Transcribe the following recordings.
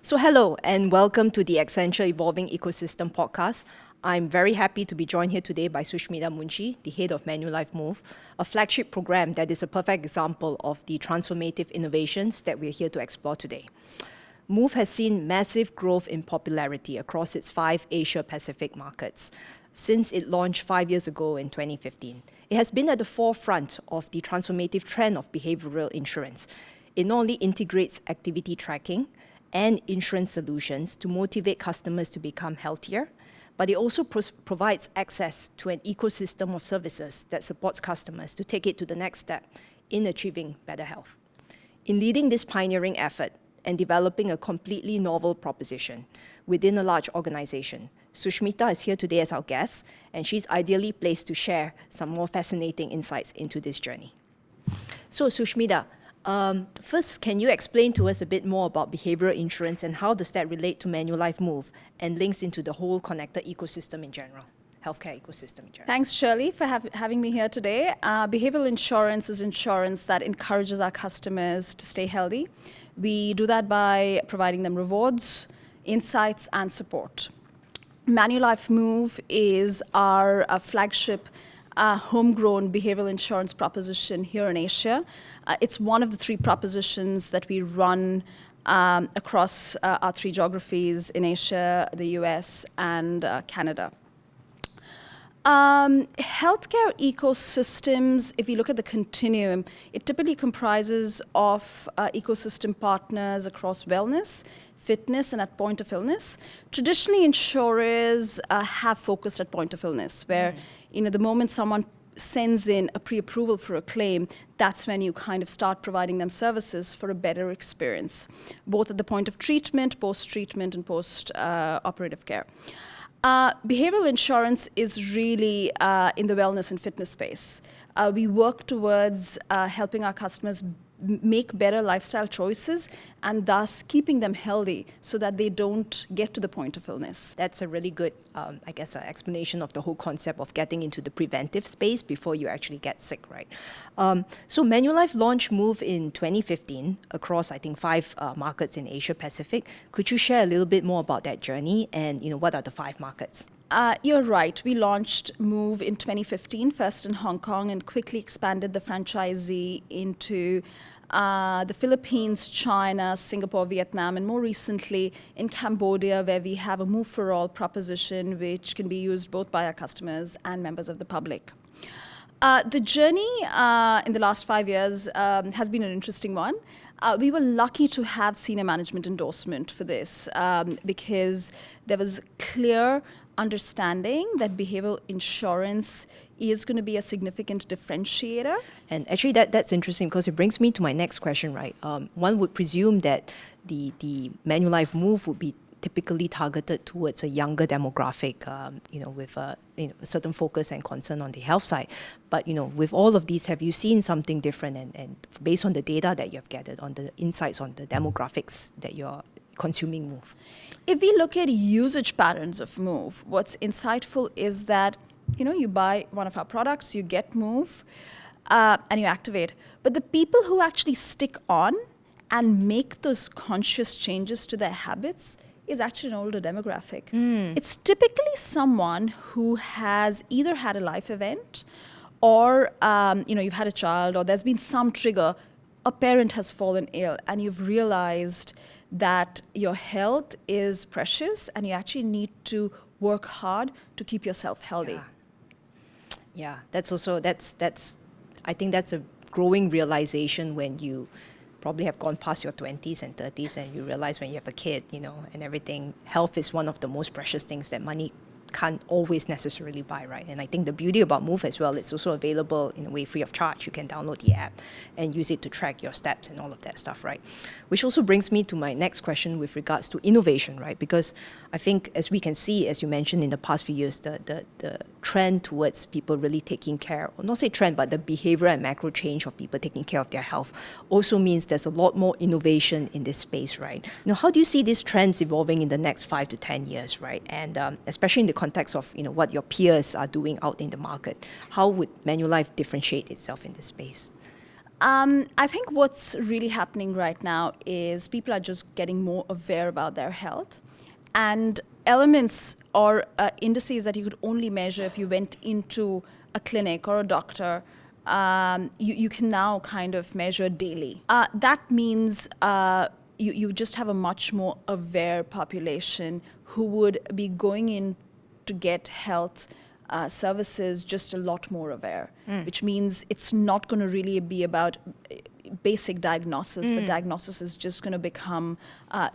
So hello and welcome to the Accenture Evolving Ecosystem podcast. I'm very happy to be joined here today by Sushmita Munshi, the head of Manulife Move, a flagship program that is a perfect example of the transformative innovations that we're here to explore today. Move has seen massive growth in popularity across its 5 Asia-Pacific markets since it launched 5 years ago in 2015. It has been at the forefront of the transformative trend of behavioral insurance. It not only integrates activity tracking and insurance solutions to motivate customers to become healthier, but it also provides access to an ecosystem of services that supports customers to take it to the next step in achieving better health. In leading this pioneering effort and developing a completely novel proposition within a large organization, Sushmita is here today as our guest, and she's ideally placed to share some more fascinating insights into this journey. So Sushmita, first, can you explain to us a bit more about behavioral insurance and how does that relate to Manulife Move and links into the whole connected ecosystem in general, healthcare ecosystem in general? Thanks, Shirley, for having me here today. Behavioral insurance is insurance that encourages our customers to stay healthy. We do that by providing them rewards, insights, and support. Manulife Move is our flagship homegrown behavioral insurance proposition here in Asia. It's one of the 3 propositions that we run across our 3 geographies in Asia, the US, and Canada. Healthcare ecosystems, if you look at the continuum, it typically comprises of ecosystem partners across wellness, fitness, and at point of illness. Traditionally, insurers have focused at point of illness, where the moment someone sends in a pre-approval for a claim, that's when you kind of start providing them services for a better experience, both at the point of treatment, post-treatment, and post-operative care. Behavioral insurance is really in the wellness and fitness space. We work towards helping our customers make better lifestyle choices and thus keeping them healthy so that they don't get to the point of illness. That's a really good, explanation of the whole concept of getting into the preventive space before you actually get sick, right? So Manulife launched Move in 2015 across, 5 markets in Asia Pacific. Could you share a little bit more about that journey and, what are the 5 markets? You're right. We launched Move in 2015, first in Hong Kong, and quickly expanded the franchisee into the Philippines, China, Singapore, Vietnam, and more recently in Cambodia, where we have a Move for All proposition, which can be used both by our customers and members of the public. The journey in the last 5 years has been an interesting one. We were lucky to have senior management endorsement for this because there was clear understanding that behavioral insurance is going to be a significant differentiator. And actually that's interesting because it brings me to my next question, right? One would presume that the Manulife Move would be typically targeted towards a younger demographic, with a certain focus and concern on the health side. But, with all of these, have you seen something different and based on the data that you've gathered, on the insights on the demographics that you're consuming Move? If we look at usage patterns of Move, what's insightful is that, you buy one of our products, you get Move, and you activate. But the people who actually stick on and make those conscious changes to their habits is actually an older demographic. It's typically someone who has either had a life event or, you've had a child or there's been some trigger, a parent has fallen ill, and you've realized that your health is precious and you actually need to work hard to keep yourself healthy. Yeah, that's I think that's a growing realization when you probably have gone past your 20s and 30s and you realize when you have a kid, and everything, health is one of the most precious things that money can't always necessarily buy, right? And I think the beauty about Move as well, it's also available in a way free of charge. You can download the app and use it to track your steps and all of that stuff, right? Which also brings me to my next question with regards to innovation, right? Because I think as we can see, as you mentioned in the past few years, the trend towards people really taking care, or not say trend, but the behavior and macro change of people taking care of their health also means there's a lot more innovation in this space, right? How do you see these trends evolving in the next 5 to 10 years, right? And especially in the context of what your peers are doing out in the market, how would Manulife differentiate itself in this space? I think what's really happening right now is people are just getting more aware about their health, and elements or indices that you could only measure if you went into a clinic or a doctor, you can now kind of measure daily. That means you just have a much more aware population who would be going in to get health services just a lot more aware, which means it's not going to really be about basic diagnosis, but diagnosis is just going to become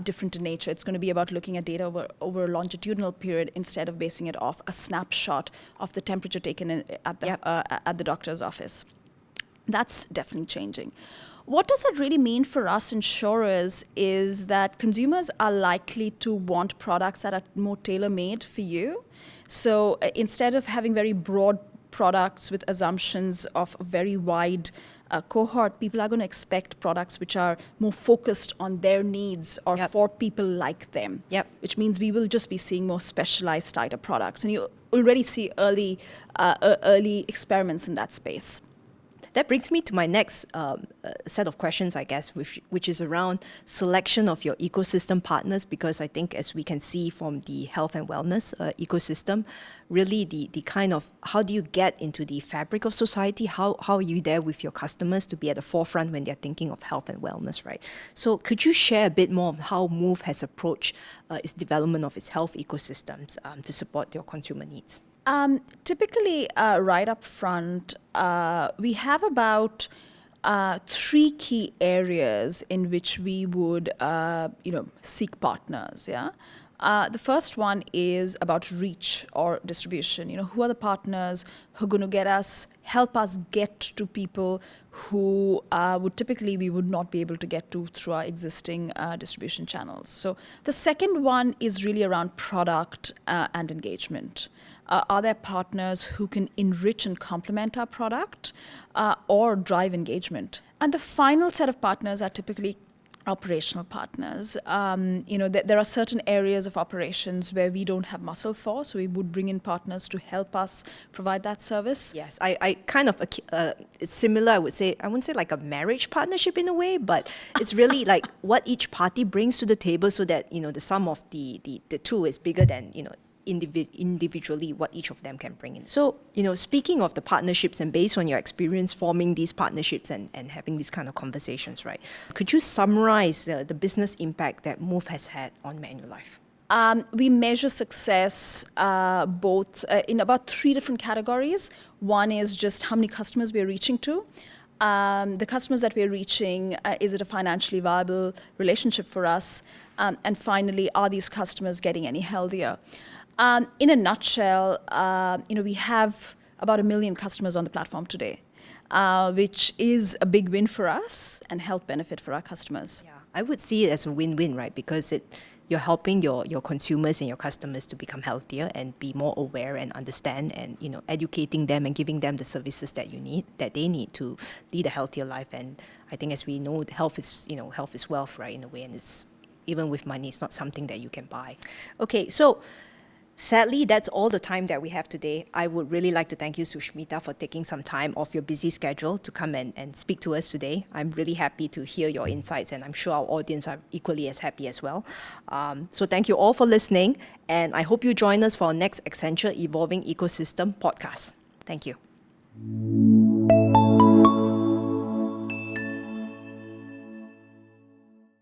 different in nature. It's going to be about looking at data over a longitudinal period instead of basing it off a snapshot of the temperature taken at the doctor's office. That's definitely changing. What does that really mean for us insurers is that consumers are likely to want products that are more tailor-made for you. So instead of having very broad products with assumptions of a very wide cohort, people are going to expect products which are more focused on their needs or for people like them, which means we will just be seeing more specialized tighter products. And you already see early experiments in that space. That brings me to my next set of questions, I guess, which is around selection of your ecosystem partners, because I think as we can see from the health and wellness ecosystem, really the kind of how do you get into the fabric of society? How are you there with your customers to be at the forefront when they're thinking of health and wellness, right? So could you share a bit more of how Move has approached its development of its health ecosystems to support your consumer needs? Typically, right up front, we have about 3 key areas in which we would, seek partners. The first one is about reach or distribution. Who are the partners who are going to help us get to people who we would not be able to get to through our existing distribution channels. So the second one is really around product and engagement. Are there partners who can enrich and complement our product or drive engagement? And the final set of partners are typically operational partners. There are certain areas of operations where we don't have muscle for, so we would bring in partners to help us provide that service. Yes, I kind of, it's similar, I wouldn't say like a marriage partnership in a way, but it's really like what each party brings to the table so that, the sum of the two is bigger than, individually what each of them can bring in. So, speaking of the partnerships and based on your experience forming these partnerships and having these kind of conversations, right? Could you summarize the business impact that Move has had on Manulife? We measure success both in about 3 different categories. One is just how many customers we are reaching to. The customers that we're reaching, is it a financially viable relationship for us? And finally, are these customers getting any healthier? In a nutshell, we have about 1 million customers on the platform today, which is a big win for us and health benefit for our customers. Yeah, I would see it as a win-win, right? Because you're helping your consumers and your customers to become healthier and be more aware and understand and, educating them and giving them the services that they need to lead a healthier life. And I think as we know, health is wealth, right, in a way. And it's, even with money, it's not something that you can buy. Okay, so sadly, that's all the time that we have today. I would really like to thank you, Sushmita, for taking some time off your busy schedule to come and speak to us today. I'm really happy to hear your insights, and I'm sure our audience are equally as happy as well. So thank you all for listening, and I hope you join us for our next Accenture Evolving Ecosystem podcast. Thank you.